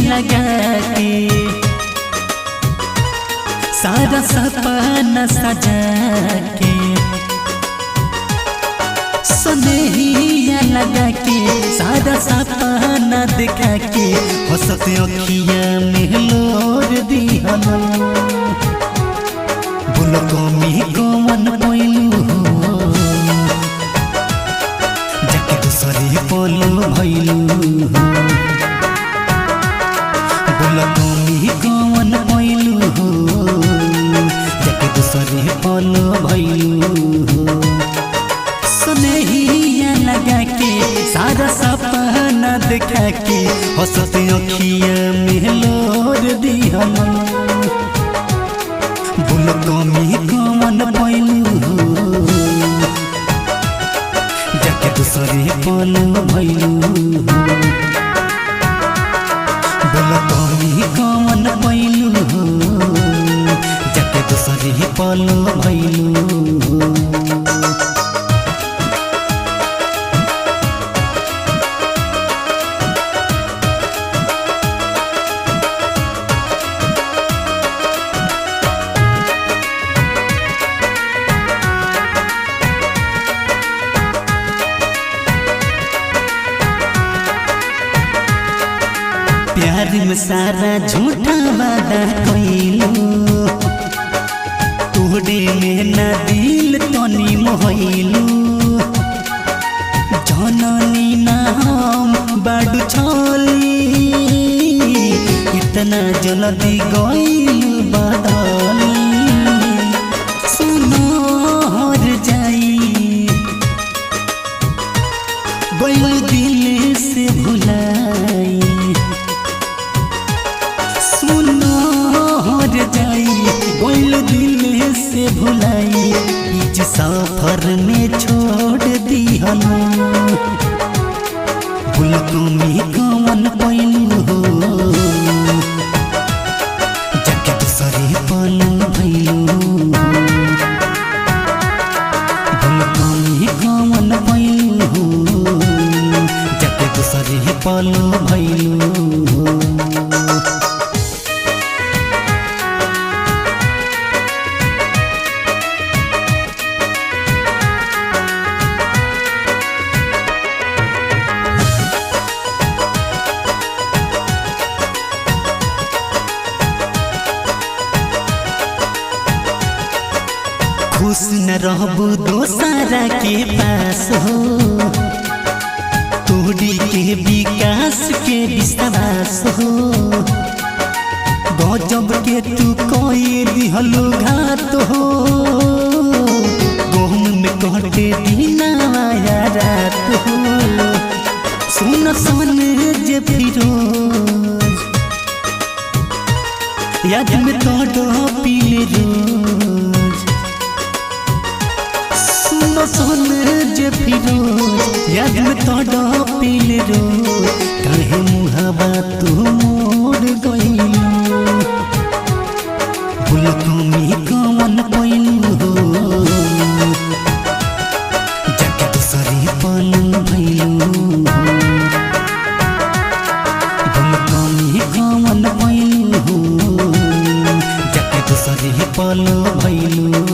लगा के सारा सपना सजा के सुनहिया लगा के सारा सपना दिखा के हंसते अखिया में लोर दिहलो बोलो कमी कौन पैलू जाके दूसरे पलो भैलू बोलो कमी कौन पैलू जाके दूसरे पलो भैलू सुनहिया लगा के सारा सपना दिखा के हंसते अखिया में लोर दिहलो बोलो कमी कौन पैलू जाके दूसरे पलो भैलू बोलो कमी कौन पैलू जाके दूसरे पलो भैलू। प्यार में सारा झूठा वादा कइलू तोड़े में ना दिल तनी मोहइलू जननी ना हम बाडू छोली इतना जल्दी गइलू बदली सुनो हर जाई गइलू दिल से भुलाई बोल दिल से भुलाई बीच सफर में छोड़ दिहलो बोल कमी कौन पैलू जाके दूसरे पलो भैलू बोल कमी कौन पैलू जाके दूसरे पलो भैलू। खुश न रहबू दोसरा के पास हो तोड़ी के विकास के विश्वास हो गजब के तू कोई दिहलो घात हो गम में कटे दिनवा या रात हो सुन सुन जे फिरोज याद में तो पीले रोज सुन जे फिरोज याद में तो पीले रोज काहे मुहावा तू मोड़ गइलू बोल कमी कौन पैलू जाके दूसरे पलो भैलू बोल कमी कौन पैलू जाके दूसरे पलो भैलू।